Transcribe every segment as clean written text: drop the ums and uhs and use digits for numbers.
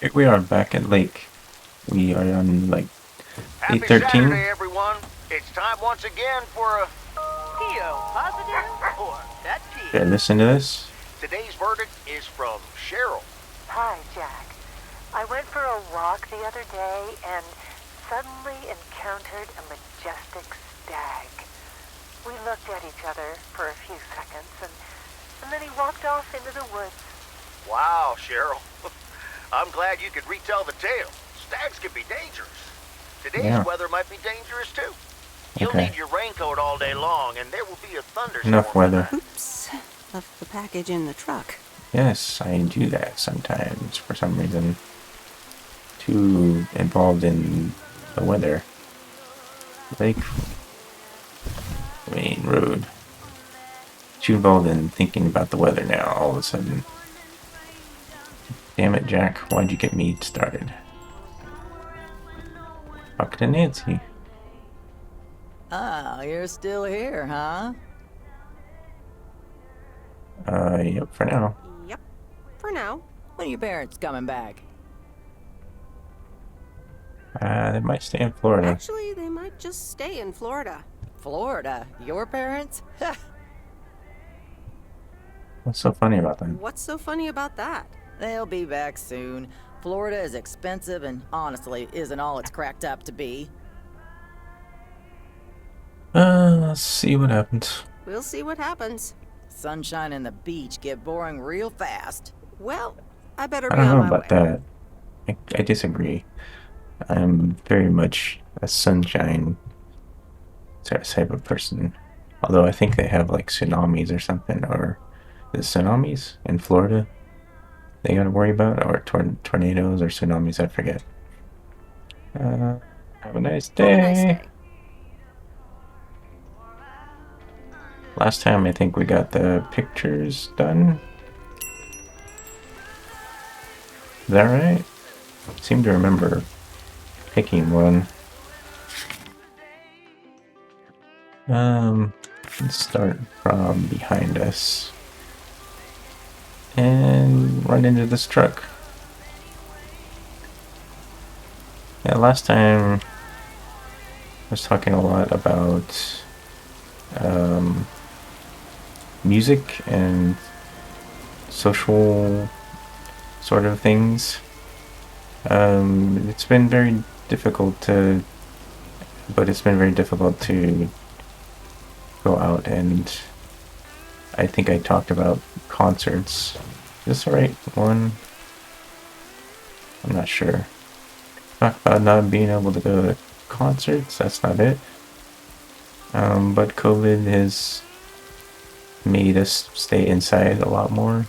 Here we are back at Lake. We are on like Happy 813. Saturday, everyone. It's time once again for a PO positive or that Yeah, P. listen to this. Today's verdict is from Cheryl. Hi, Jack. I went for a walk the other day and suddenly encountered a majestic stag. We looked at each other for a few seconds and then he walked off into the woods. Wow, Cheryl. I'm glad you could retell the tale. Stags can be dangerous. Today's Yeah. weather might be dangerous too. You'll Okay. need your raincoat all day long, and there will be a thunderstorm. Enough weather. Oops. Left the package in the truck. Yes, I do that sometimes for some reason. Too involved in the weather. Lake Main Road. Too involved in thinking about the weather now all of a sudden. Damn it, Jack. Why'd you get me started? Talk to Nancy. Ah, you're still here, huh? Yep, for now. Yep. For now. When are your parents coming back? They might stay in Florida. Actually, they might just stay in Florida. Florida? Your parents? What's so funny about that? What's so funny about that? They'll be back soon. Florida is expensive and honestly isn't all it's cracked up to be. Let's see what happens. We'll see what happens. Sunshine and the beach get boring real fast. Well, I better I be don't on know my about way. that. I disagree. I'm very much a sunshine type of person. Although I think they have like tsunamis or something, or the tsunamis in Florida they gotta worry about, or tornadoes or tsunamis, I forget. Have a nice day. Have a nice day. Last time I think we got the pictures done. Is that right? Seem to remember picking one. Let's start from behind us and run into this truck. Yeah, last time I was talking a lot about music and social sort of things. It's been very difficult to go out, and I think I talked about concerts. Is this the right one? I'm not sure. Talk about not being able to go to concerts, that's not it. But COVID has made us stay inside a lot more.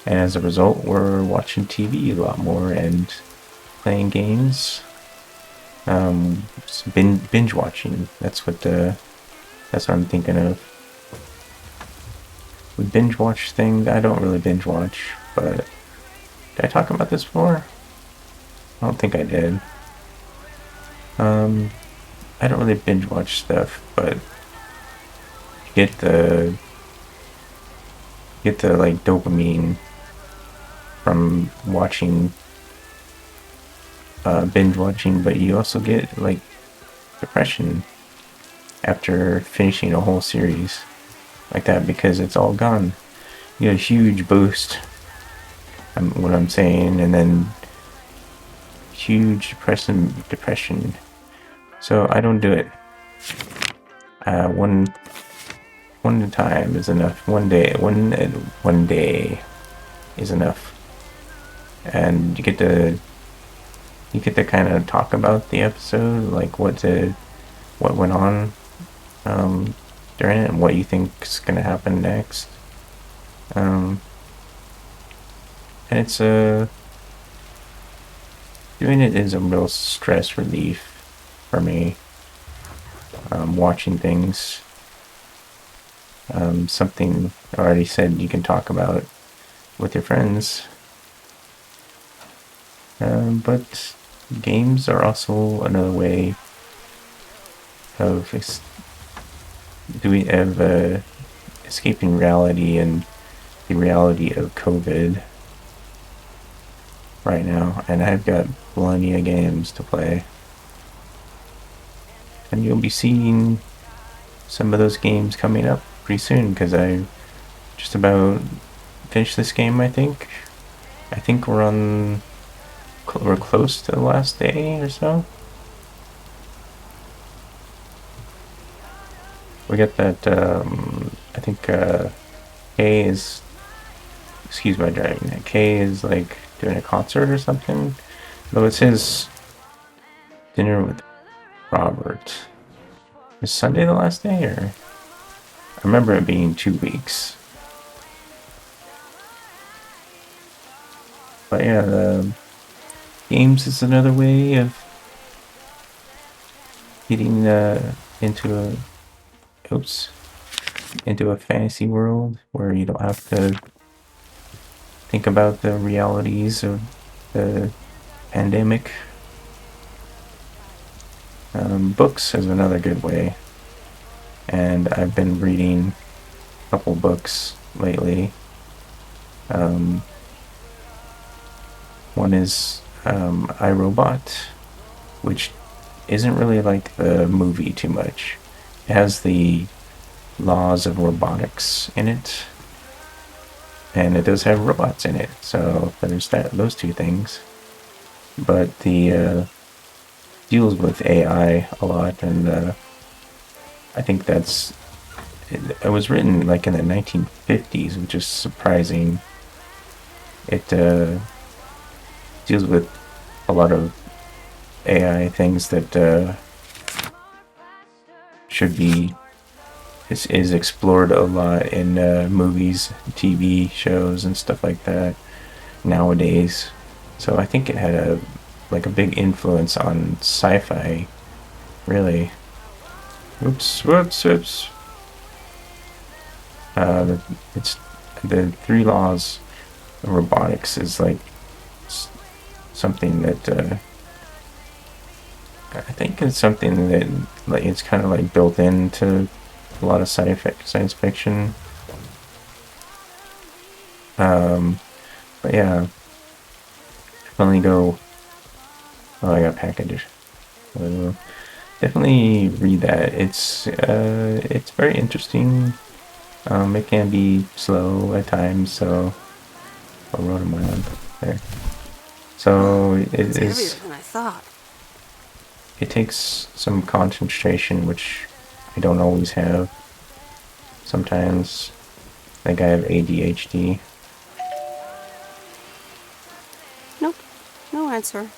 And as a result, we're watching TV a lot more and playing games. Binge watching. That's what I'm thinking of. We binge watch things. I don't really binge watch, but did I talk about this before? I don't think I did. I don't really binge watch stuff, but you get the like dopamine from watching binge watching, but you also get like depression after finishing a whole series like that because it's all gone. You get a huge boost, what I'm saying, and then huge depression. So I don't do it. One at a time is enough. One day is enough, and you get to kind of talk about the episode, like what went on during it and what you think's gonna happen next. And it's doing it is a real stress relief for me. Watching things, something I already said you can talk about with your friends. But games are also another way of escaping reality and the reality of COVID. right now, and I've got plenty of games to play. And you'll be seeing some of those games coming up pretty soon, because I just about finished this game, I think. I think we're close to the last day or so. We got that, I think, Kay is, excuse my driving, Kay is like doing a concert or something. Though it says dinner with Robert. Is Sunday the last day, or? I remember it being 2 weeks. But yeah, the games is another way of getting into a fantasy world where you don't have to think about the realities of the pandemic. Books is another good way, and I've been reading a couple books lately. One is iRobot, which isn't really like the movie too much. It has the laws of robotics in it, and it does have robots in it, so there's those two things. But the deals with AI a lot, and I think it was written like in the 1950s, which is surprising. It deals with a lot of AI things that should be is explored a lot in movies, TV shows, and stuff like that nowadays. So I think it had a big influence on sci-fi, really. Oops. It's the 3 laws of robotics is like something that I think it's something that it's kind of like built into a lot of science fiction. But yeah, definitely go. Oh, I got a package. Definitely read that. It's very interesting. It can be slow at times, so I wrote them on there. So It's heavier than I thought. it takes some concentration, which I don't always have. Sometimes, like I have ADHD. Nope. No answer.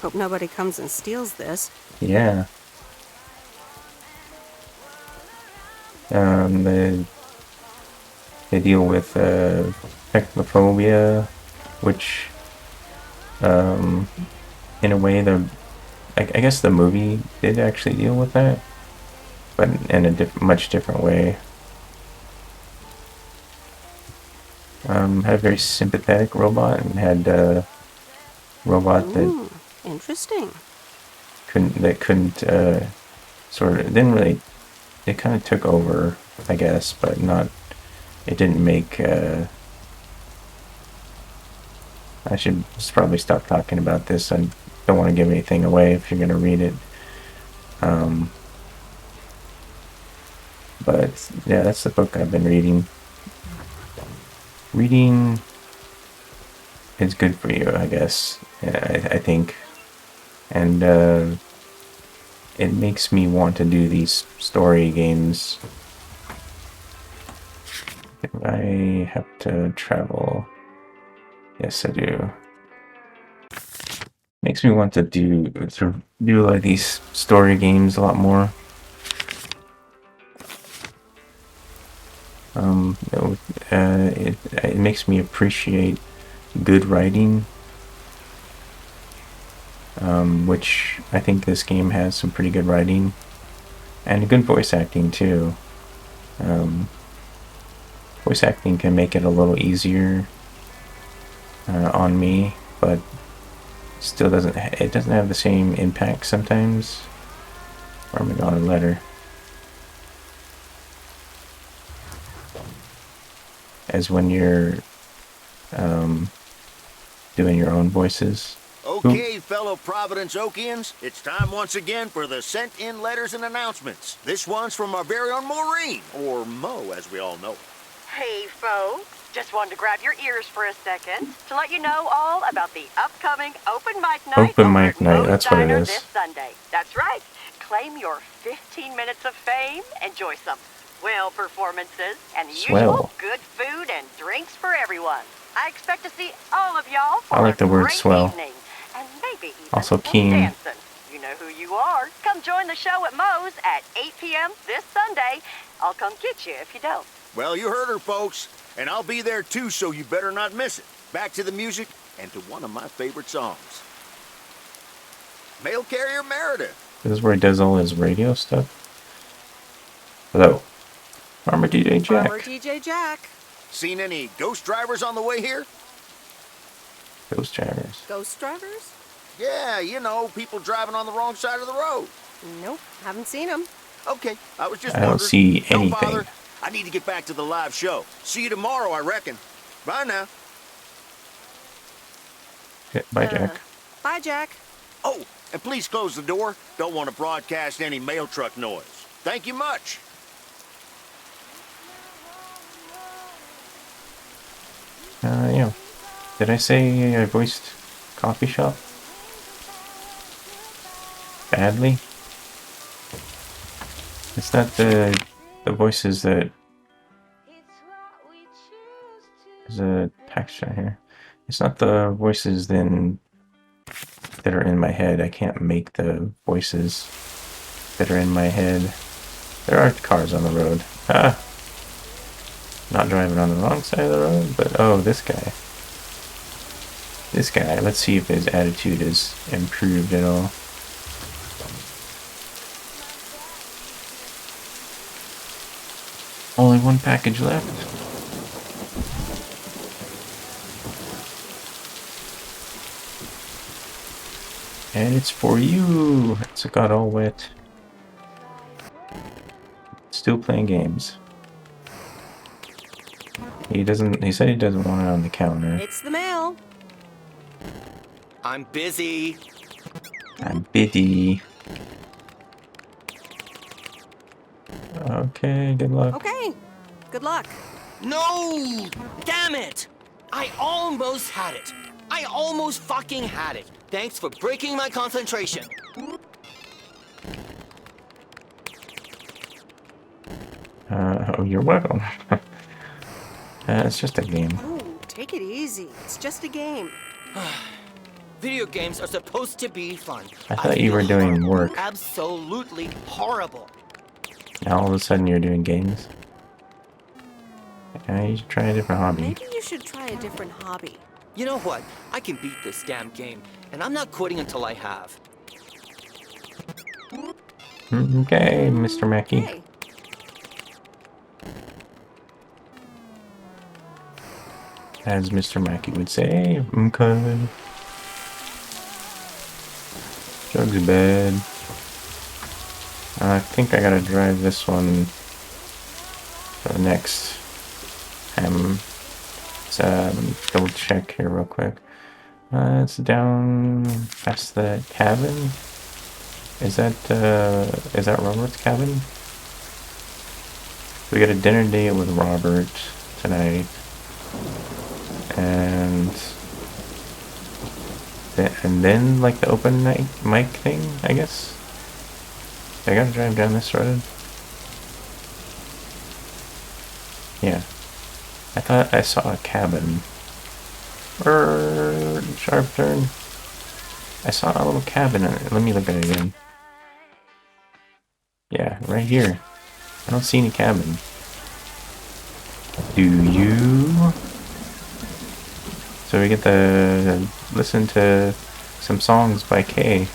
Hope nobody comes and steals this. Yeah. They deal with technophobia, which, in a way, I guess the movie did actually deal with that, but in a much different way. Had a very sympathetic robot, and had a robot that Interesting. couldn't sort of didn't really. It kind of took over, I guess, but not. It didn't make. I should probably stop talking about this. I don't want to give anything away if you're going to read it. But yeah, that's the book I've been reading. Reading is good for you, I guess. I think, and it makes me want to do these story games. I have to travel. Yes, I do. Makes me want to do a lot of these story games a lot more. It makes me appreciate good writing, which I think this game has some pretty good writing and good voice acting too. Voice acting can make it a little easier on me, but still doesn't have the same impact sometimes. Where am I going? Letter. As when you're doing your own voices. Okay, fellow Providence Okians, it's time once again for the sent-in letters and announcements. This one's from our very own Maureen, or Mo, as we all know. Hey, folks. Just wanted to grab your ears for a second to let you know all about the upcoming open mic night. Open over mic at night, Moe's that's what it Diner is. This Sunday. That's right. Claim your 15 minutes of fame. Enjoy some swell performances and the Swell. usual good food and drinks for everyone. I expect to see all of y'all for I like the a word great swell. evening, and maybe even Also some keen. dancing. You know who you are. Come join the show at Moe's at 8 p.m. this Sunday. I'll come get you if you don't. Well, you heard her, folks. And I'll be there too, so you better not miss it. Back to the music and to one of my favorite songs. Mail Carrier Meredith. This is where he does all his radio stuff. Hello. Farmer DJ Jack. Farmer DJ Jack. Seen any ghost drivers on the way here? Ghost drivers. Ghost drivers? Yeah, you know, people driving on the wrong side of the road. Nope, haven't seen them. Okay, I was just I don't wondering. see Don't anything. bother. I need to get back to the live show. See you tomorrow, I reckon. Bye now. Okay, bye, Jack. Bye, Jack. Oh, and please close the door. Don't want to broadcast any mail truck noise. Thank you much. Yeah. Did I say I voiced coffee shop? Badly? It's not the voices that... There's a texture here. It's not the voices then that are in my head. I can't make the voices that are in my head. There are cars on the road. Ah! Not driving on the wrong side of the road, but oh, this guy. This guy, let's see if his attitude is improved at all. Only one package left. And it's for you! It's got all wet. Still playing games. He said he doesn't want it on the counter. It's the mail. I'm busy. I'm busy. Okay, good luck. Okay, good luck. No! Damn it! I almost had it. I almost fucking had it. Thanks for breaking my concentration. Oh, you're welcome. It's just a game. Ooh, take it easy. It's just a game. Video games are supposed to be fun. I thought you were doing horrible. work. Absolutely horrible. Now all of a sudden you're doing games. You should try a different hobby. Maybe you should try a different hobby. You know what? I can beat this damn game, and I'm not quitting until I have. Okay, Mr. Mackey. Hey, As Mr. Mackey would say, okay. Jug's bad. I think I gotta drive this one for the next time. Let's double check here real quick. It's down past the cabin. Is that Robert's cabin? We got a dinner date with Robert tonight. And then like the open night mic thing, I guess. I gotta drive down this road. Yeah. I thought I saw a cabin. Sharp turn. I saw a little cabin in it. Let me look at it again. Yeah, right here. I don't see any cabin. Do you? So we get to listen to some songs by Kay.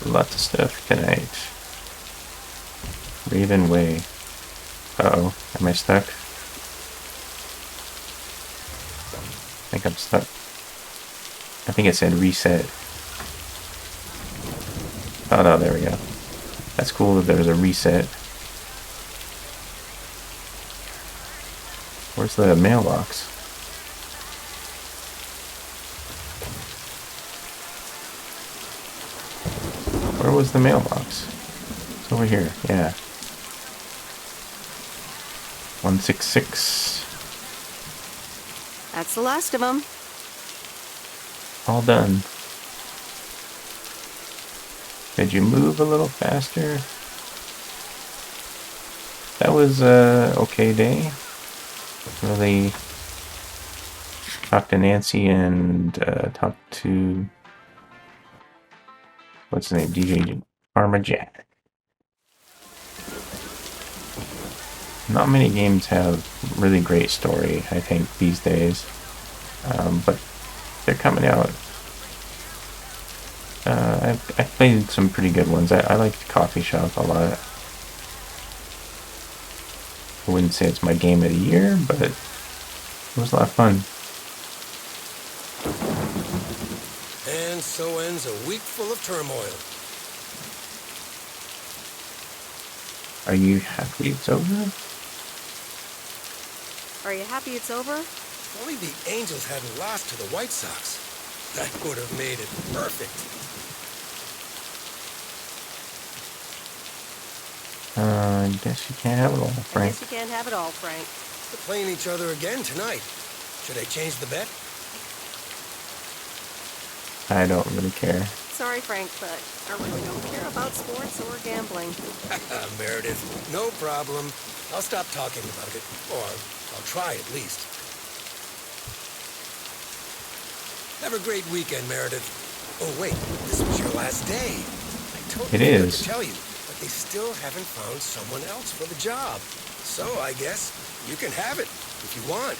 Lots of stuff tonight. Raven Way. Uh-oh, am I stuck? I think I'm stuck. I think it said reset. Oh no, there we go. That's cool that there's a reset. Where's the mailbox? Where was the mailbox? It's over here, yeah. 166. That's the last of them. All done. Did you move a little faster? That was a okay day. Really talked to Nancy and talked to what's his name? DJ Farmer Jack. Not many games have really great story, I think, these days. But they're coming out. I've played some pretty good ones. I liked Coffee Shop a lot. I wouldn't say it's my game of the year, but it was a lot of fun. And so ends a week full of turmoil. Are you happy it's over? Are you happy it's over? If only the Angels hadn't lost to the White Sox. That would have made it perfect. I guess you can't have it all, I Frank. guess you can't have it all, Frank. They're playing each other again tonight. Should I change the bet? I don't really care. Sorry, Frank, but I really don't care about sports or gambling. Meredith, no problem. I'll stop talking about it. Or I'll try at least. Have a great weekend, Meredith. Oh, wait, this was your last day. I totally It forgot is. to tell you, but they still haven't found someone else for the job. So I guess you can have it if you want.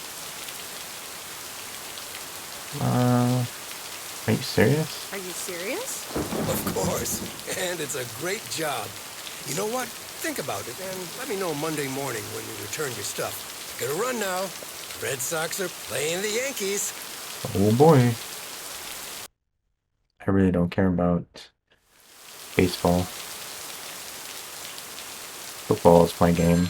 Are you serious? Are you serious? Of course. And it's a great job. You know what? Think about it and let me know Monday morning when you return your stuff. Gotta run now. Red Sox are playing the Yankees. Oh boy. I really don't care about baseball. Football is my game.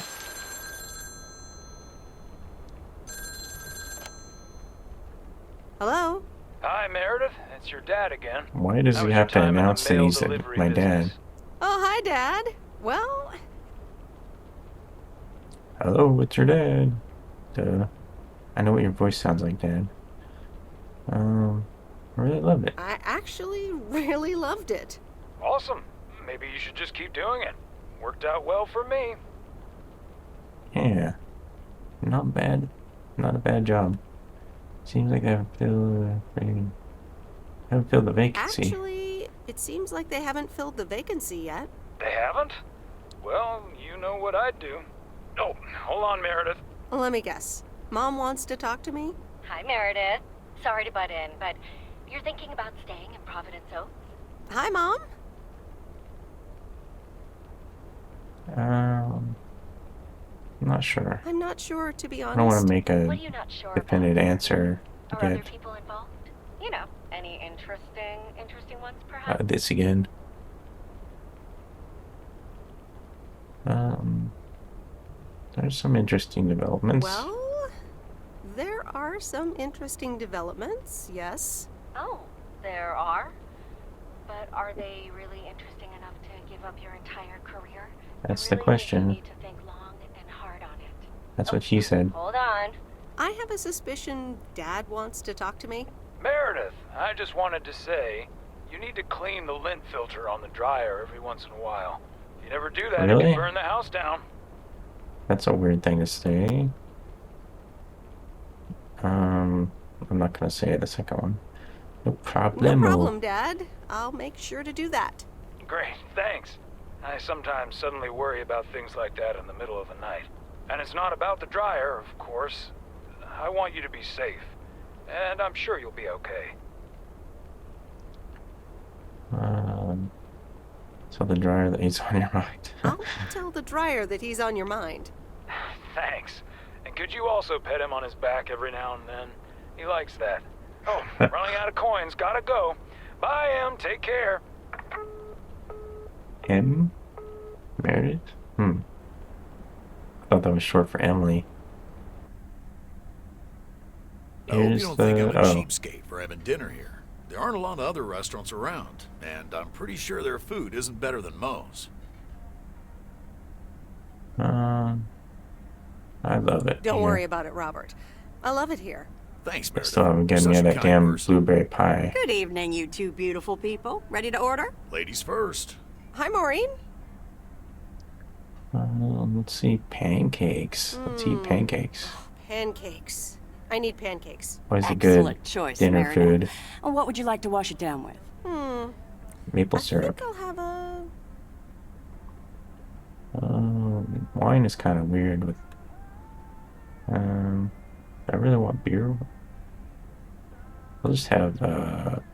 Hello? Hi, Meredith. It's your dad again. Why does How he was have your to time in the announce that mail he's delivery my dad? business? Oh, hi, Dad. Well, Hello, it's your dad. Duh. I know what your voice sounds like, Dad. I really loved it. I actually really loved it. Awesome. Maybe you should just keep doing it. Worked out well for me. Yeah. Not bad. Not a bad job. Seems like I haven't filled the vacancy. Actually, it seems like they haven't filled the vacancy yet. They haven't? Well, you know what I'd do. Oh, hold on, Meredith. Let me guess. Mom wants to talk to me? Hi, Meredith. Sorry to butt in, but you're thinking about staying in Providence Oaks? Hi, Mom. I'm not sure. I'm not sure, to be I honest. don't want to make a What are you not sure definitive about? answer Are other yet. people involved? You know, any interesting ones, perhaps? This again. There's some interesting developments. Well, there are some interesting developments, yes. Oh, there are? But are they really interesting enough to give up your entire career? That's I the really question. think you need to think long and hard on it. That's what she said. Hold on. I have a suspicion Dad wants to talk to me. Meredith, I just wanted to say, you need to clean the lint filter on the dryer every once in a while. If you never do that, it Really? can burn the house down. That's a weird thing to say. I'm not gonna say the second one. No No problem. problem, Dad. I'll make sure to do that. Great, thanks. I sometimes suddenly worry about things like that in the middle of the night. And it's not about the dryer, of course. I want you to be safe. And I'm sure you'll be okay. So the dryer that he's on your mind. I'll tell the dryer that he's on your mind. Thanks. And could you also pet him on his back every now and then? He likes that. Oh, running out of coins. Gotta go. Bye, Em. Take care. M? Meredith? I thought that was short for Emily. I hope you Here's don't think I'm the a oh. cheapskate for having dinner here. There aren't a lot of other restaurants around, and I'm pretty sure their food isn't better than Moe's. I love it. Don't here. worry about it, Robert. I love it here. Thanks, I Meredith. still haven't You're gotten me such a that kind damn person. blueberry pie. Good evening, you two beautiful people. Ready to order? Ladies first. Hi, Maureen. Let's see, pancakes. Let's eat pancakes. Pancakes. I need pancakes. Always a good Excellent choice, dinner Meredith. food. And what would you like to wash it down with? Maple I syrup. think I'll have a... Wine is kind of weird with. I really want beer. I'll just have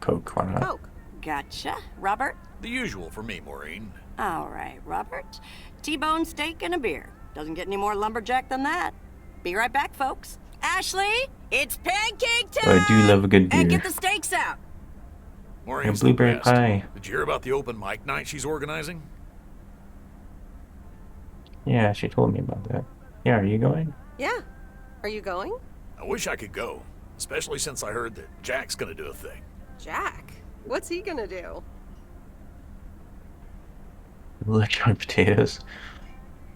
Coke. Why not? Coke. Gotcha. Robert? The usual for me, Maureen. All right, Robert. T-bone steak and a beer. Doesn't get any more lumberjack than that. Be right back, folks. Ashley, it's pancake time! I do love a good beer. And get the steaks out. Maureen's A blueberry the best. pie. Did you hear about the open mic night she's organizing? Yeah, she told me about that. Yeah, are you going? Yeah. Are you going? I wish I could go, especially since I heard that Jack's gonna do a thing. Jack? What's he gonna do? Lecture on potatoes.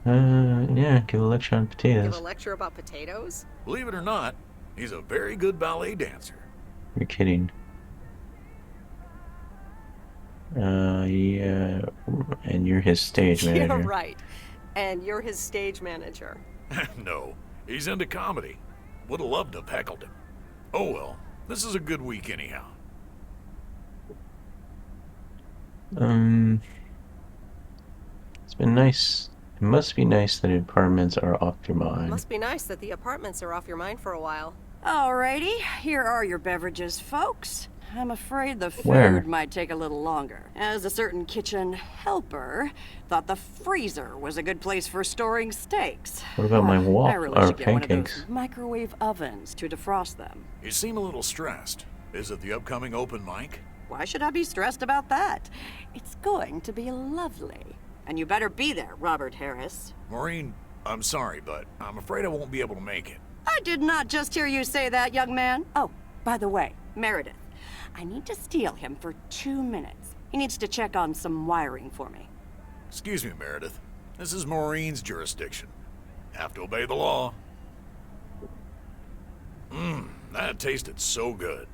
Yeah, give a lecture on Give potatoes. a lecture about potatoes? Believe it or not, he's a very good ballet dancer. You're kidding. Yeah, and you're his stage manager. Yeah, right. And you're his stage manager. No, he's into comedy. Would have loved to have heckled him. Oh well, this is a good week anyhow. It's been nice. It must be nice that apartments are off your mind. Must be nice that the apartments are off your mind for a while. Alrighty, here are your beverages, folks. I'm afraid the food Where? might take a little longer, as a certain kitchen helper thought the freezer was a good place for storing steaks. What about my I really or should get one of pancakes? those microwave ovens to defrost them. You seem a little stressed. Is it the upcoming open mic? Why should I be stressed about that? It's going to be lovely. And you better be there, Robert Harris. Maureen, I'm sorry, but I'm afraid I won't be able to make it. I did not just hear you say that, young man. Oh, by the way, Meredith, I need to steal him for 2 minutes. He needs to check on some wiring for me. Excuse me, Meredith. This is Maureen's jurisdiction. Have to obey the law. That tasted so good.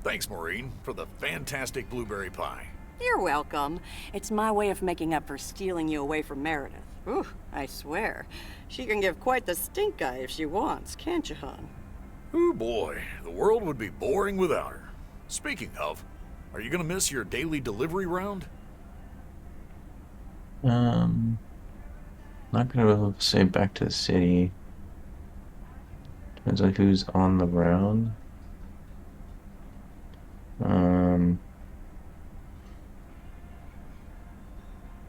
Thanks, Maureen, for the fantastic blueberry pie. You're welcome. It's my way of making up for stealing you away from Meredith. Ooh, I swear. She can give quite the stink eye if she wants, can't you, hon? Ooh boy, the world would be boring without her. Speaking of, are you gonna miss your daily delivery round? Not gonna say back to the city. Depends on who's on the round.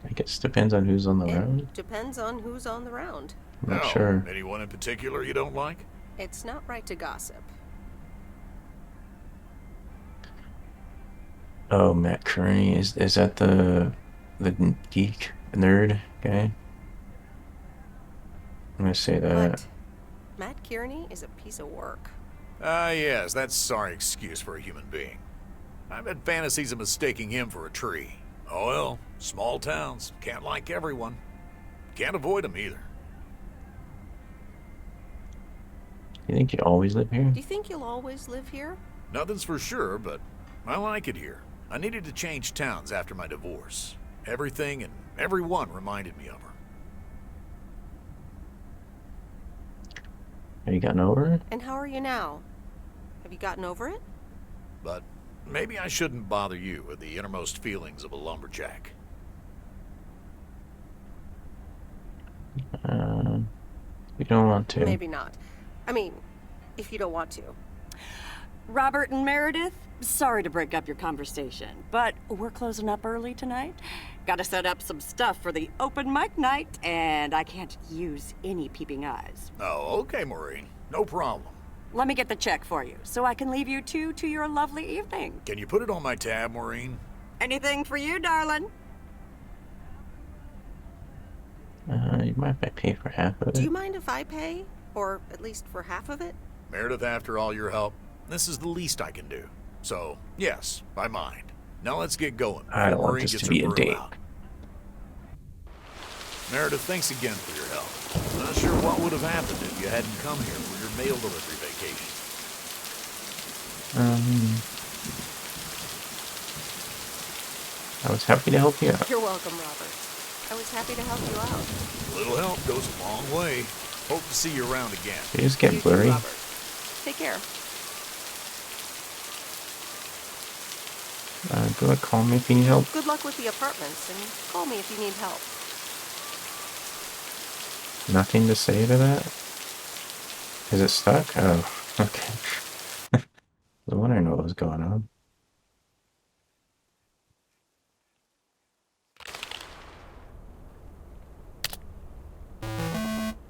I guess depends on who's on the round. It depends on who's on the round. I'm not No. sure. Anyone in particular you don't like? It's not right to gossip. Oh, Matt Kearney is that the geek nerd guy? I'm gonna say that. What? Matt Kearney is a piece of work. Ah, yes, that's sorry excuse for a human being. I've had fantasies of mistaking him for a tree. Oh well, small towns, can't like everyone. Can't avoid them either. You think you always live here? Do you think you'll always live here? Nothing's for sure, but I like it here. I needed to change towns after my divorce. Everything and everyone reminded me of her. Have you gotten over it? And how are you now? Have you gotten over it? But maybe I shouldn't bother you with the innermost feelings of a lumberjack. We don't want to. Maybe not. I mean, if you don't want to. Robert and Meredith, sorry to break up your conversation, but we're closing up early tonight. Gotta set up some stuff for the open mic night, and I can't use any peeping eyes. Oh, okay, Maureen. No problem. Let me get the check for you, so I can leave you two to your lovely evening. Can you put it on my tab, Maureen? Anything for you, darling? You mind if I pay for half of it? Do you mind if I pay? Or at least for half of it? Meredith, after all your help, this is the least I can do. So, yes, I mind. Now let's get going. I don't want Maureen this gets to her be a brew date. out. Meredith, thanks again for your help. Not sure what would have happened if you hadn't come here for your mail delivery vacation. I was happy to help you out. You're welcome, Robert. I was happy to help you out. A little help goes a long way. Hope to see you around again. They just get You too, blurry. Robert. Take care. Go ahead, call me if you need help. Good luck with the apartments, and call me if you need help. Nothing to say to that? Is it stuck? Oh, okay. I was wondering what was going on.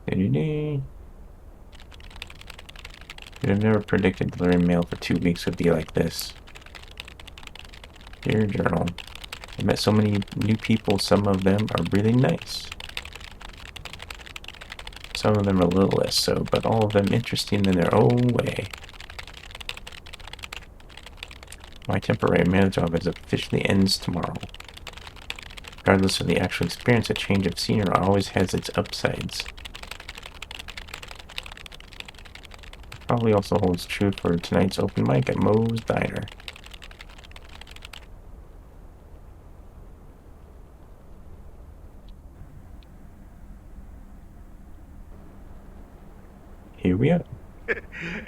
Dee-dee-dee. You'd have never predicted delivering mail for 2 weeks would be like this. Dear Journal, I met so many new people, some of them are really nice. Some of them are a little less so, but all of them interesting in their own way. My temporary mail job is officially ends tomorrow. Regardless of the actual experience, a change of scenery always has its upsides. Probably also holds true for tonight's open mic at Moe's Diner. Here we are.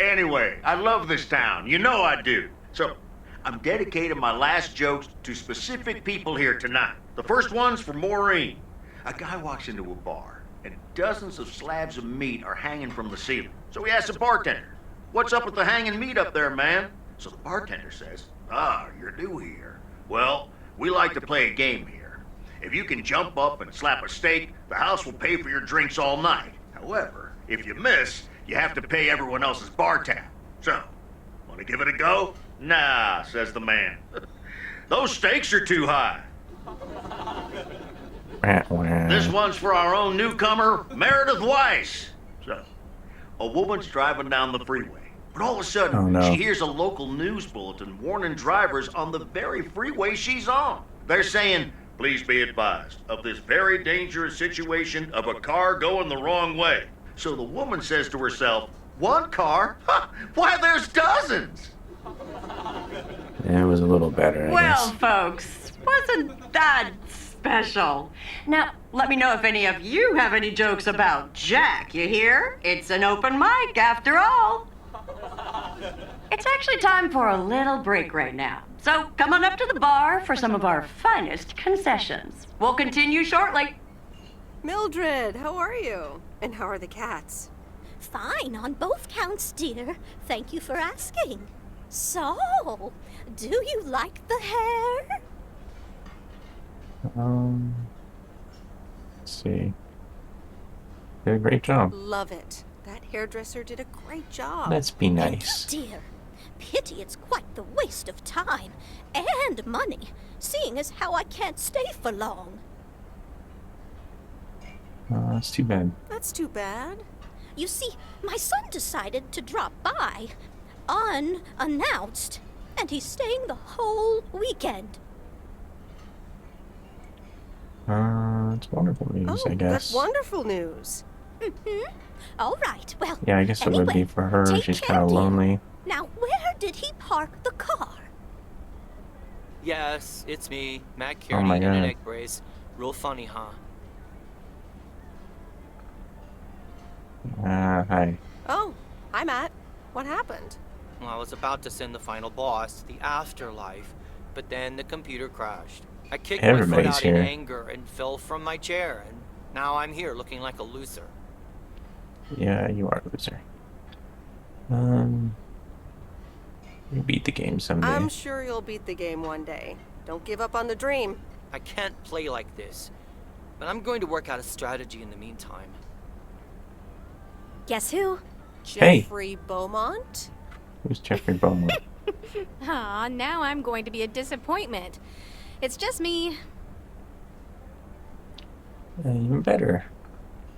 Anyway, I love this town. You know I do. So, I'm dedicating my last jokes to specific people here tonight. The first one's for Maureen. A guy walks into a bar, and dozens of slabs of meat are hanging from the ceiling. So he asks the bartender, "What's up with the hanging meat up there, man?" So the bartender says, "Ah, you're new here. Well, we like to play a game here. If you can jump up and slap a steak, the house will pay for your drinks all night. However, if you miss, you have to pay everyone else's bar tab. So, want to give it a go?" "Nah," says the man. "Those stakes are too high." This one's for our own newcomer, Meredith Weiss. So, a woman's driving down the freeway, but all of a sudden, Oh, no. she hears a local news bulletin warning drivers on the very freeway she's on. They're saying, "Please be advised of this very dangerous situation of a car going the wrong way." So the woman says to herself, "One car? Ha! Why, there's dozens!" It was a little better, I Well, guess. folks, wasn't that special? Now, let me know if any of you have any jokes about Jack, you hear? It's an open mic after all. It's actually time for a little break right now. So come on up to the bar for some of our finest concessions. We'll continue shortly. Mildred, how are you? And how are the cats? Fine on both counts, dear. Thank you for asking. So, do you like the hair? Let's see. Did a great job. Love it. That hairdresser did a great job. Let's be nice. Dear, pity it's quite the waste of time and money, seeing as how I can't stay for long. That's too bad. That's too bad. You see, my son decided to drop by, unannounced, and he's staying the whole weekend. It's wonderful news, I guess. That's wonderful news. Mm-hmm. All right, well, Yeah, I guess it would be anyway, for her. take She's care, kind of dear. lonely. Now, where did he park the car? Yes, it's me, Matt Oh Kearney my in an God. egg brace. Real funny, huh? Hi. Oh, hi, Matt. What happened? Well, I was about to send the final boss to the afterlife, but then the computer crashed. I kicked my Everybody's foot out in here. anger and fell from my chair, and now I'm here looking like a loser. Yeah, you are a loser. You beat the game someday. I'm sure you'll beat the game one day. Don't give up on the dream. I can't play like this, but I'm going to work out a strategy in the meantime. Guess who? Hey. Jeffrey Beaumont? Who's Jeffrey Beaumont? Aw, now I'm going to be a disappointment. It's just me. Even better.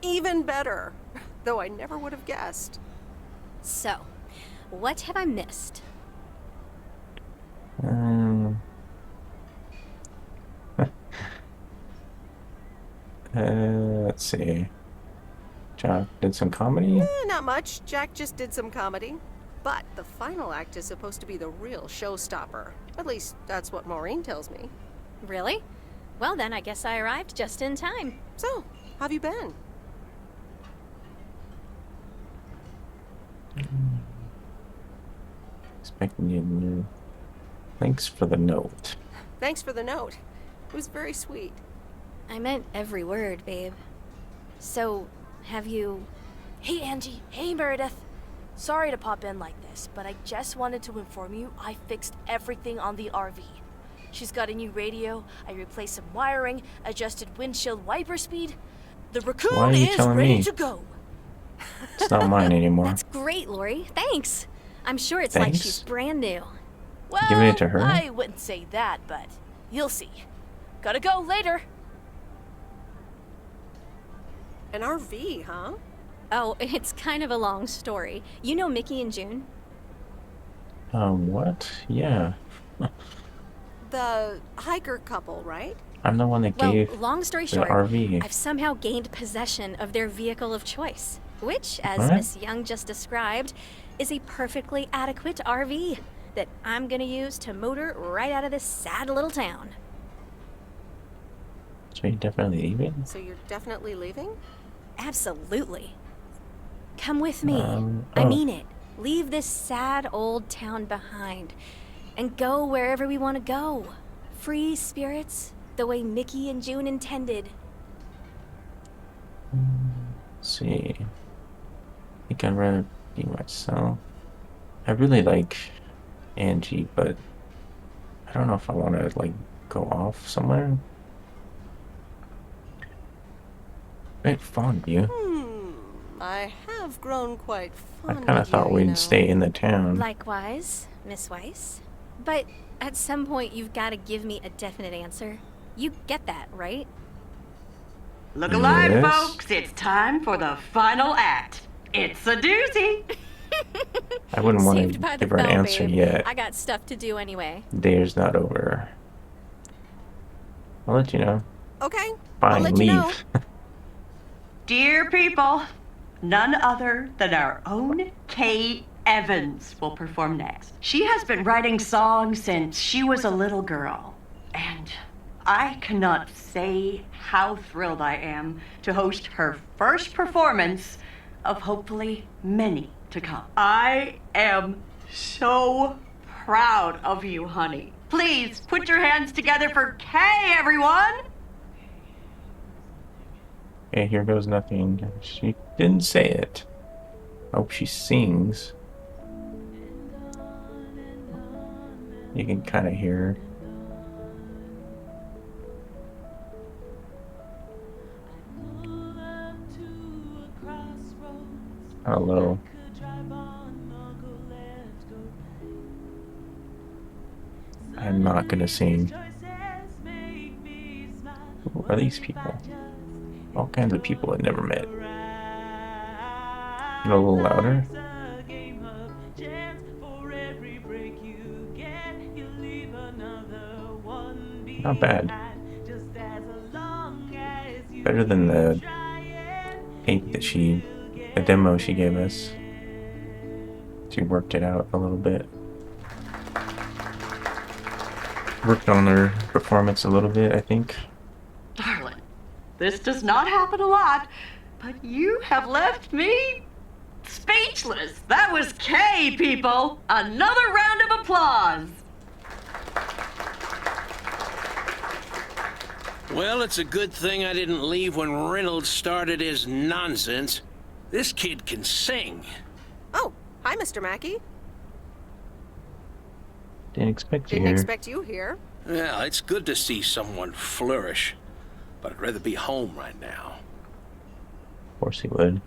Even better. Though I never would have guessed. So, What have I missed? Let's see. Jack did some comedy? Not much. Jack just did some comedy. But the final act is supposed to be the real showstopper. At least, that's what Maureen tells me. Really? Well then, I guess I arrived just in time. So, how've you been? Expecting you to... Thanks for the note. Thanks for the note. It was very sweet. I meant every word, babe. So, have you... Hey, Angie. Hey, Meredith. Sorry to pop in like this, but I just wanted to inform you I fixed everything on the RV. She's got a new radio, I replaced some wiring, adjusted windshield wiper speed. The Why are raccoon you is telling ready me? to go. It's not mine anymore. That's great, Lori. Thanks. I'm sure it's like Thanks? she's brand new. Well, Giving it to her? I wouldn't say that, but you'll see. Gotta go later. An RV, huh? Oh, it's kind of a long story. You know Mickey and June? What? Yeah. The hiker couple, right? I'm the one that Well, gave long story the short, RV. I've somehow gained possession of their vehicle of choice, which, as What? Miss Young just described, is a perfectly adequate RV that I'm gonna use to motor right out of this sad little town. So you're definitely leaving? So you're definitely leaving? Absolutely. Come with me. I oh. mean it. Leave this sad old town behind and go wherever we want to go. Free spirits, the way Mickey and June intended. Let's see. I think I'd rather be myself. I really like Angie, but I don't know if I want to, like, go off somewhere. Very fond of you. I have grown quite I fond kind of of thought you, we'd you know. stay in the town. Likewise, Miss Weiss. But at some point, you've got to give me a definite answer. You get that, right? Look alive, Yes. folks. It's time for the final act. It's a doozy. I wouldn't want Saved to by the give her an bell, answer babe. yet. I got stuff to do anyway. Day's not over. I'll let you know. Okay. Fine, I'll let leave. you know. Dear people, none other than our own Kay Evans will perform next. She has been writing songs since she was a little girl, and I cannot say how thrilled I am to host her first performance of hopefully many to come. I am so proud of you, honey. Please put your hands together for Kay, everyone! Okay, here goes nothing. She didn't say it. Hope she sings. You can kind of hear her. Hello. I'm not gonna sing. Who are these people? All kinds of people I've never met. A little louder. Not bad. Better than the tape that the demo she gave us. She worked it out a little bit. Worked on her performance a little bit, I think. Darling, this does not happen a lot, but you have left me speechless. That was Kay, people. Another round of applause. Well, it's a good thing I didn't leave when Reynolds started his nonsense. This kid can sing. Oh, hi, Mr. Mackey. Didn't expect you Didn't here. expect you here. Yeah, it's good to see someone flourish, but I'd rather be home right now. Of course he would.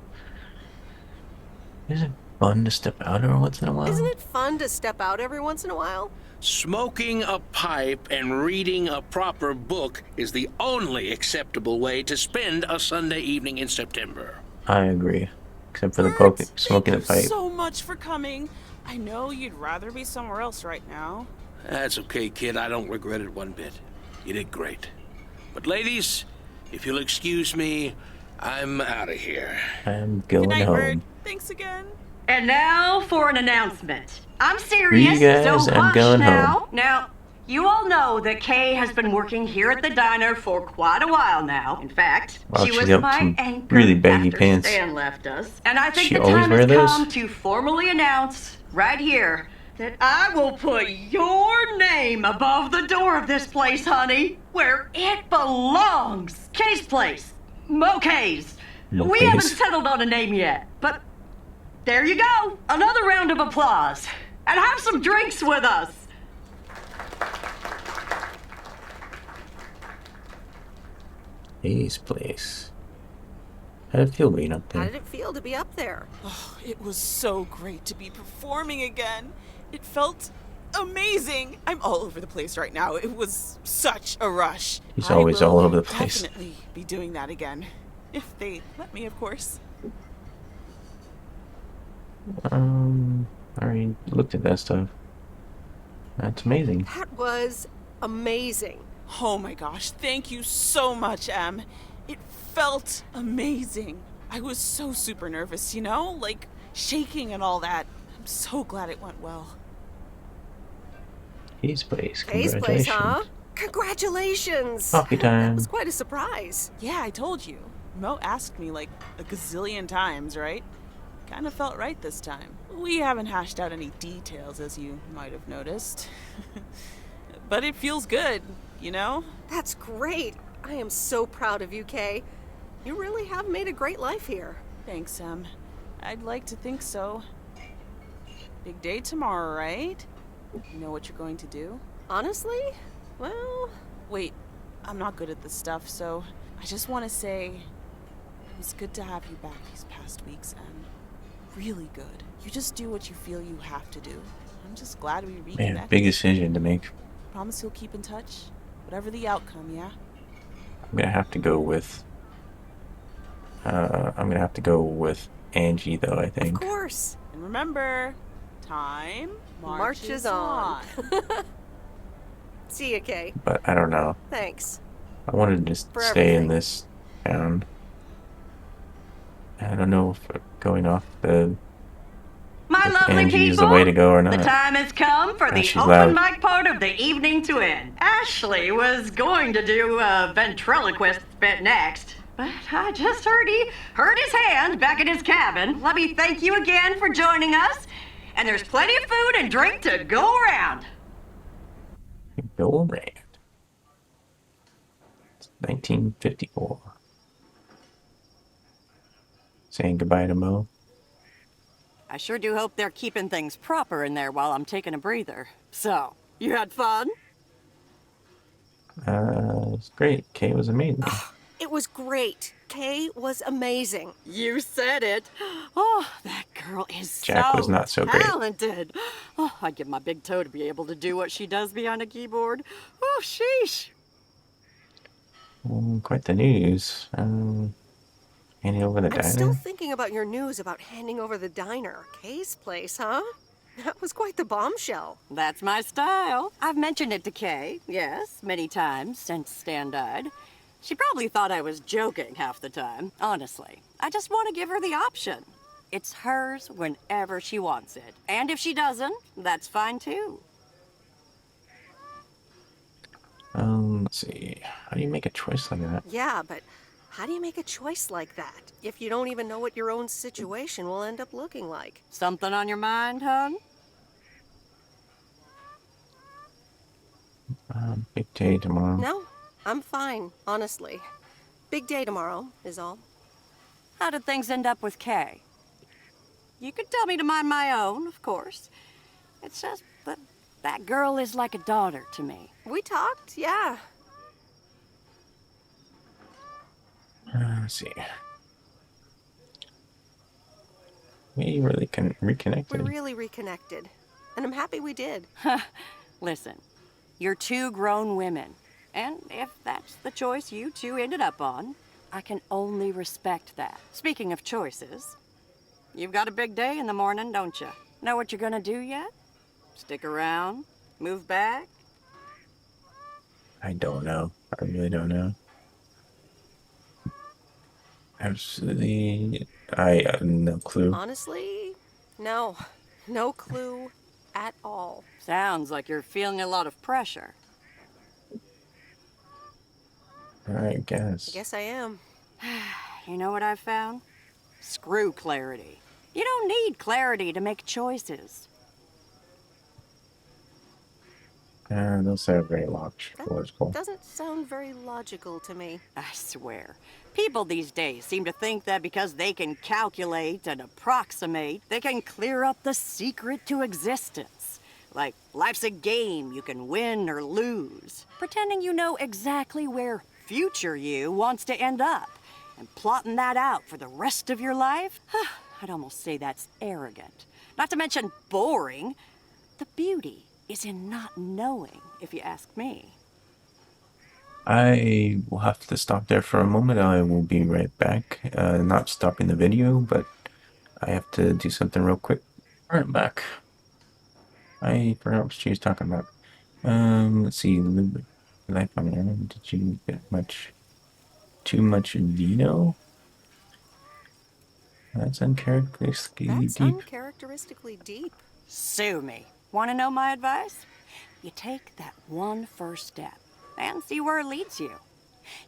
Isn't it fun to step out every once in a while? Isn't it fun to step out every once in a while? Smoking a pipe and reading a proper book is the only acceptable way to spend a Sunday evening in September. I agree. except for the smoking the Thank you pipe. so much for coming. I know you'd rather be somewhere else right now. That's okay, kid. I don't regret it one bit. You did great. But ladies, if you'll excuse me, I'm out of here. I'm going Good night, home. Bird. Thanks again. And now for an announcement. I'm serious, You guys, so I'm hush going now. home. Now, you all know that Kay has been working here at the diner for quite a while now. In fact, Wow, she she's was got my some anchor really baggy after pants. Stan left us. And I think She the always time wear has those? come to formally announce right here that I will put your name above the door of this place, honey, where it belongs. Kay's Place. Mo-Kay's. We haven't Mo-Kay's. settled on a name yet, but there you go. Another round of applause. And have some drinks with us. Kay's Place. How did it feel being up How there? did it feel to be up there? Oh, it was so great to be performing again. It felt amazing. I'm all over the place right now. It was such a rush. He's I always will all over the place. Definitely be doing that again. If they let me, of course. I already looked at that stuff. That's amazing. That was amazing. Oh my gosh, thank you so much, Em. It felt amazing. I was so super nervous, you know? Like, shaking and all that. I'm so glad it went well. Kay's Place. Kay's Place, huh? Congratulations! Coffee That time. was quite a surprise. Yeah, I told you. Mo asked me like a gazillion times, right? Kind of felt right this time. We haven't hashed out any details, as you might have noticed. But it feels good, you know? That's great. I am so proud of you, Kay. You really have made a great life here. Thanks, Em. I'd like to think so. Big day tomorrow, right? You know what you're going to do? Honestly? Well... Wait, I'm not good at this stuff, so I just want to say it was good to have you back these past weeks, and really good. You just do what you feel you have to do. I'm just glad we reconnected. Man, big decision to make. Promise you'll keep in touch? Whatever the outcome, yeah? I'm gonna have to go with. I'm gonna have to go with Angie, though. I think. Of course. And remember, time Marches on. See ya, Kay. But I don't know. Thanks. I wanted to just For stay in everything. this town. I don't know if going off the My if lovely Angie people, is the way to go or not. the time has come for the she's open loud. mic part of the evening to end. Ashley was going to do a ventriloquist bit next, but I just heard his hand back in his cabin. Let me thank you again for joining us, and there's plenty of food and drink to go around. Go around. It's 1954. Saying goodbye to Mo. I sure do hope they're keeping things proper in there while I'm taking a breather. So, you had fun? It's great. Kay was amazing. It was great. Kay was amazing. You said it. Oh, that girl is Jack so was not so great. talented. Oh, I'd give my big toe to be able to do what she does behind a keyboard. Oh, sheesh. Quite the news. Handing over the I'm diner. still thinking about your news about handing over the diner. Kay's Place, huh? That was quite the bombshell. That's my style. I've mentioned it to Kay, yes, many times since Stan died. She probably thought I was joking half the time, honestly. I just want to give her the option. It's hers whenever she wants it. And if she doesn't, that's fine too. Let's see. How do you make a choice like that? Yeah, but how do you make a choice like that if you don't even know what your own situation will end up looking like? Something on your mind, hon? Big day tomorrow. No, I'm fine, honestly. Big day tomorrow is all. How did things end up with Kay? You could tell me to mind my own, of course. It's just that girl is like a daughter to me. We talked, yeah. Let's see. We really reconnected. We're really reconnected. And I'm happy we did. Listen, you're two grown women. And if that's the choice you two ended up on, I can only respect that. Speaking of choices, You've got a big day in the morning, don't you? Know what you're gonna do yet? Stick around? Move back? I don't know. I really don't know. Absolutely. I have no clue. Honestly, no. No clue at all. Sounds like you're feeling a lot of pressure. I guess. I guess I am. You know what I've found? Screw clarity. You don't need clarity to make choices. Those are very logical. Doesn't sound very logical to me. I swear. People these days seem to think that because they can calculate and approximate, they can clear up the secret to existence. Like life's a game, you can win or lose. Pretending you know exactly where future you wants to end up. And plotting that out for the rest of your life? I'd almost say that's arrogant. Not to mention boring. The beauty is in not knowing, if you ask me. I will have to stop there for a moment. I will be right back. Not stopping the video, but I have to do something real quick. Alright, back. I forgot what she was talking about. Let's see. Life on Earth. Did you get too much vino? That's uncharacteristically deep. Uncharacteristically deep. Sue me. Want to know my advice? You take that one first step and see where it leads you.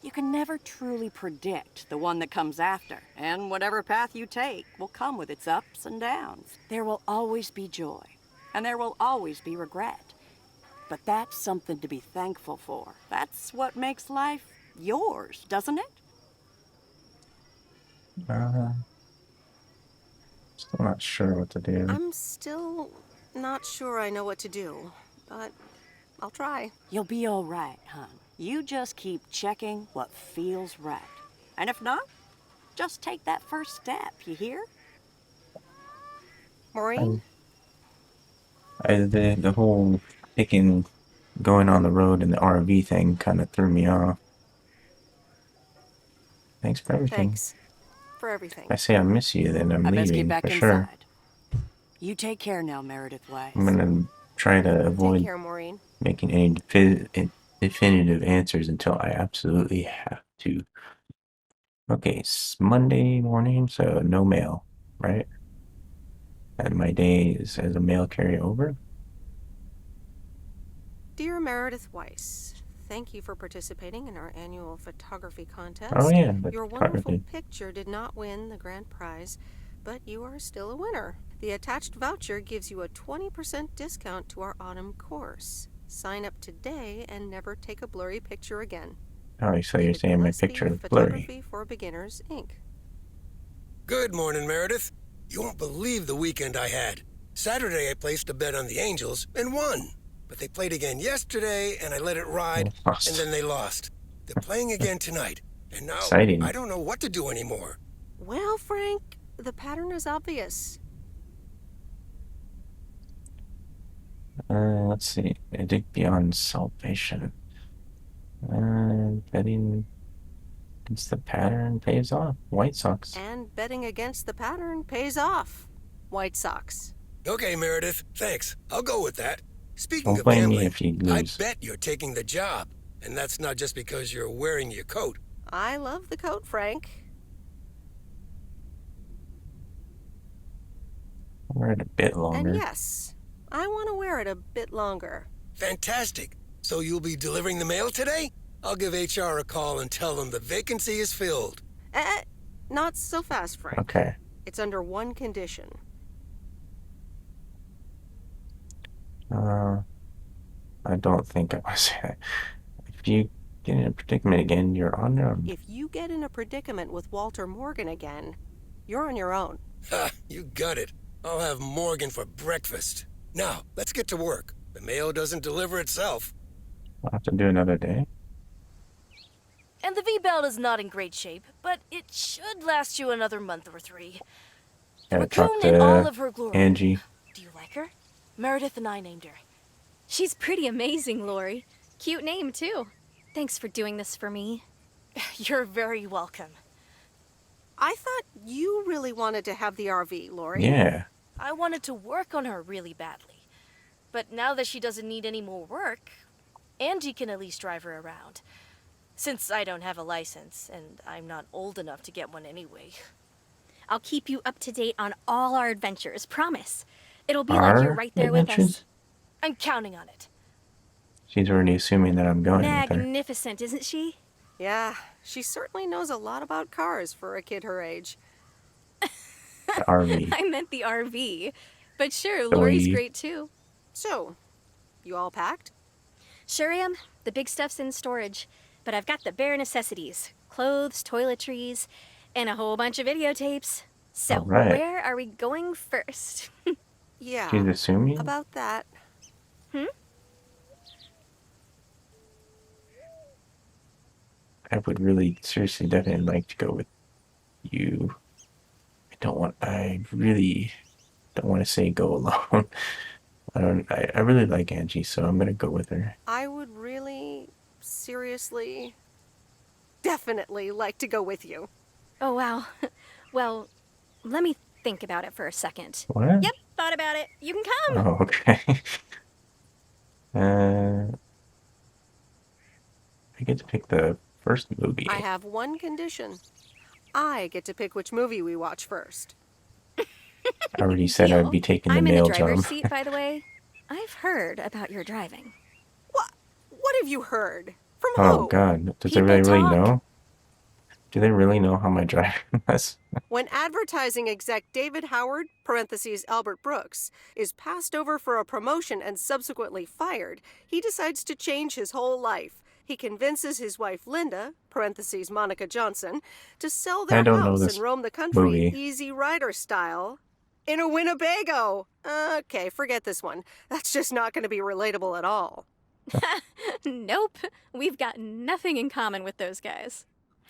You can never truly predict the one that comes after, and whatever path you take will come with its ups and downs. There will always be joy, and there will always be regret. But that's something to be thankful for. That's what makes life yours, doesn't it? Still not sure what to do. I'm still not sure I know what to do, but I'll try. You'll be all right, hon. You just keep checking what feels right. And if not, just take that first step, you hear? Maureen? The whole going on the road in the RV thing kind of threw me off. Thanks for everything. Thanks for everything. If I say I miss you, then I'm I best leaving get back for inside. sure. You take care now, Meredith Weiss. I'm gonna try to avoid Take care, Maureen. making any definitive answers until I absolutely have to. Okay, it's Monday morning, so no mail, right? And my day is as a mail carrier over. Dear Meredith Weiss, thank you for participating in our annual photography contest. Oh yeah, the Your wonderful photography. picture did not win the grand prize, but you are still a winner. The attached voucher gives you a 20% discount to our autumn course. Sign up today and never take a blurry picture again. Oh, so you're saying my Gillespie picture is blurry. Photography for Beginners, Inc. Good morning, Meredith. You won't believe the weekend I had. Saturday, I placed a bet on the Angels and won. But they played again yesterday, and I let it ride, and then they lost. They're playing again tonight, and now Exciting. I don't know what to do anymore. Well, Frank, the pattern is obvious. Let's see. Dig beyond salvation. Betting against the pattern pays off. White Sox. And betting against the pattern pays off. White Sox. Okay, Meredith, thanks. I'll go with that. Speaking Don't of blame me gambling, if you I lose. bet you're taking the job. And that's not just because you're wearing your coat. I love the coat, Frank. Wear it a bit longer. And yes, I want to wear it a bit longer. Fantastic. So you'll be delivering the mail today? I'll give HR a call and tell them the vacancy is filled. Not so fast, Frank. Okay. It's under one condition. I don't think I was. If you get in a predicament again, you're on your own. If you get in a predicament with Walter Morgan again, you're on your own. Ha, you got it. I'll have Morgan for breakfast. Now, let's get to work. The mail doesn't deliver itself. I'll have to do another day. And the V-Belt is not in great shape, but it should last you another month or 3. Gotta talk Raccoon in all of her to glory. Angie. Do you like her? Meredith and I named her. She's pretty amazing, Lori. Cute name, too. Thanks for doing this for me. You're very welcome. I thought you really wanted to have the RV, Lori. Yeah. I wanted to work on her really badly. But now that she doesn't need any more work, Angie can at least drive her around. Since I don't have a license, and I'm not old enough to get one anyway. I'll keep you up to date on all our adventures, promise. It'll be like you're right there with us. I'm counting on it. She's already assuming that I'm going with her. Magnificent, isn't she? Yeah, she certainly knows a lot about cars for a kid her age. The RV. I meant the RV. But sure, Lori's great too. So, you all packed? Sure am. The big stuff's in storage. But I've got the bare necessities. Clothes, toiletries, and a whole bunch of videotapes. So, where are we going first? Yeah. She's assuming? About that. I would really, seriously, definitely like to go with you. I really don't want to say go alone. I really like Angie, so I'm gonna go with her. I would really, seriously, definitely like to go with you. Oh, wow. Well, let me think about it for a second. What? Yep, thought about it. You can come. Oh, okay. I get to pick the first movie. I have one condition. I get to pick which movie we watch first. I already said I'd be taking the I'm male in the driver's job. seat, by the way. I've heard about your driving. What have you heard? From Oh who? God, does they really know? Do they really know how my driving was? When advertising exec David Howard, parentheses Albert Brooks, is passed over for a promotion and subsequently fired, he decides to change his whole life. He convinces his wife Linda, parentheses Monica Johnson, to sell their house and roam the country movie. Easy Rider style in a Winnebago. Okay, forget this one. That's just not going to be relatable at all. Nope. We've got nothing in common with those guys.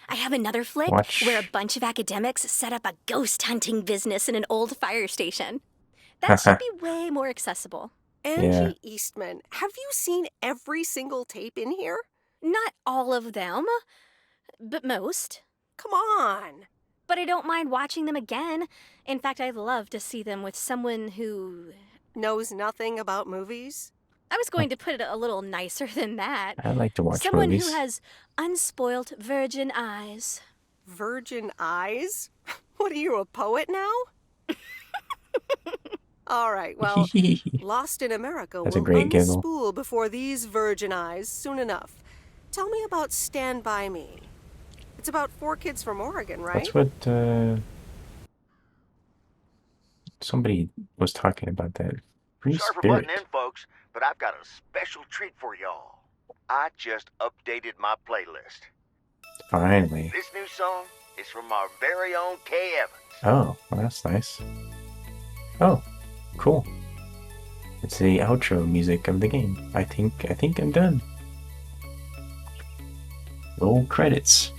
I have another flick where a bunch of academics set up a ghost hunting business in an old fire station. That should be way more accessible. Angie Eastman, have you seen every single tape in here? Not all of them, but most. Come on. But I don't mind watching them again. In fact, I'd love to see them with someone who knows nothing about movies. I was going to put it a little nicer than that. I like to watch someone movies. Who has unspoilt virgin eyes. Virgin eyes? What are you, a poet now? All right, well, Lost in America That's a will great giggle. unspool before these virgin eyes soon enough. Tell me about Stand By Me. It's about 4 kids from Oregon, right? That's what somebody was talking about that. Free Sorry for Spirit. butting in, folks, but I've got a special treat for y'all. I just updated my playlist. Finally. This new song is from our very own Kay Evans. Oh, well, that's nice. Oh, cool. It's the outro music of the game. I think I'm done. Roll credits.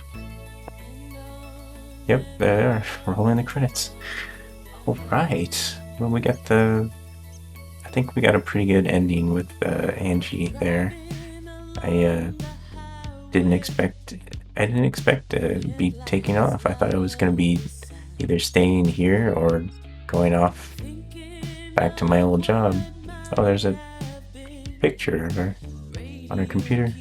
Yep, there. Rolling the credits. All right. Well, we got I think we got a pretty good ending with Angie there. I didn't expect to be taking off. I thought it was going to be either staying here or going off back to my old job. Oh, there's a picture of her on her computer.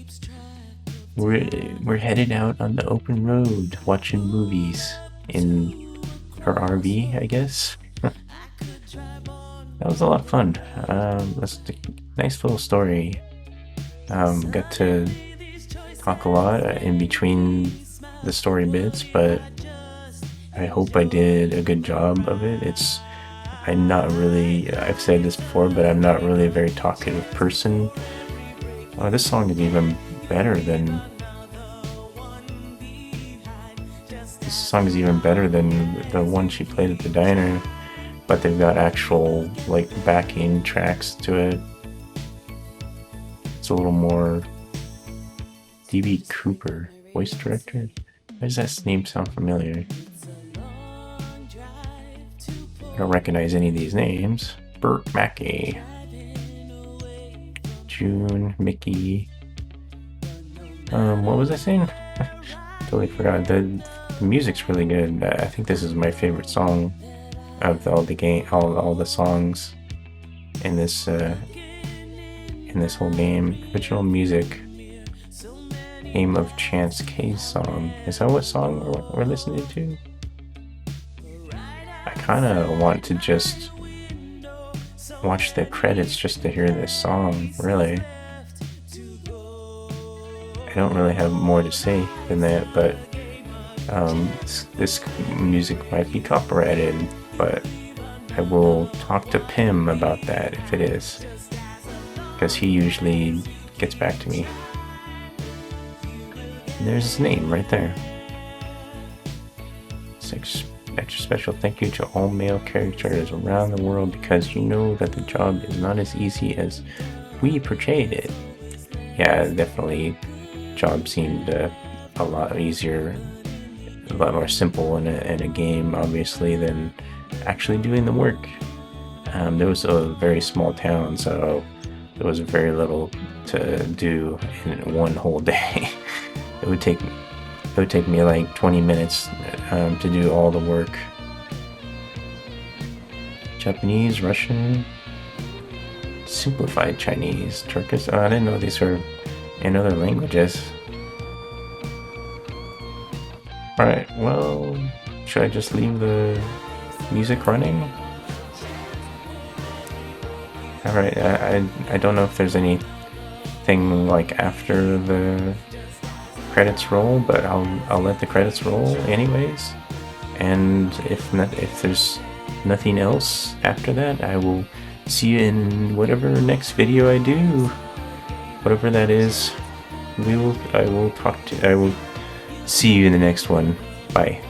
We're headed out on the open road watching movies in her RV, I guess. That was a lot of fun. That's a nice little story. Got to talk a lot in between the story bits, but I hope I did a good job of it. I've said this before, but I'm not really a very talkative person. Oh, this song is even better than the one she played at the diner, but they've got actual backing tracks to it. It's a little more D.B. Cooper, voice director. Why does that name sound familiar? I don't recognize any of these names. Burt Mackey, June, Mickey. What was I saying? Totally forgot. The The music's really good. I think this is my favorite song of all the game, all the songs in this whole game. Original music. Game of Chance K's song. Is that what song we're listening to? I kind of want to just watch the credits just to hear this song, really. I don't really have more to say than that, but this music might be copyrighted, but I will talk to Pim about that if it is, because he usually gets back to me. And there's his name right there. Extra special thank you to all male characters around the world, because you know that the job is not as easy as we portrayed it. Yeah, definitely. Job seemed a lot easier, a lot more simple in a game, obviously, than actually doing the work. There was a very small town, so there was very little to do in one whole day. It would take me like 20 minutes to do all the work. Japanese, Russian, simplified Chinese, Turkish. Oh, I didn't know these were in other languages. Alright, well, should I just leave the music running? Alright, I don't know if there's anything like after the credits roll, but I'll let the credits roll anyways. And if there's nothing else after that, I will see you in whatever next video I do. Whatever that is, I will see you in the next one. Bye.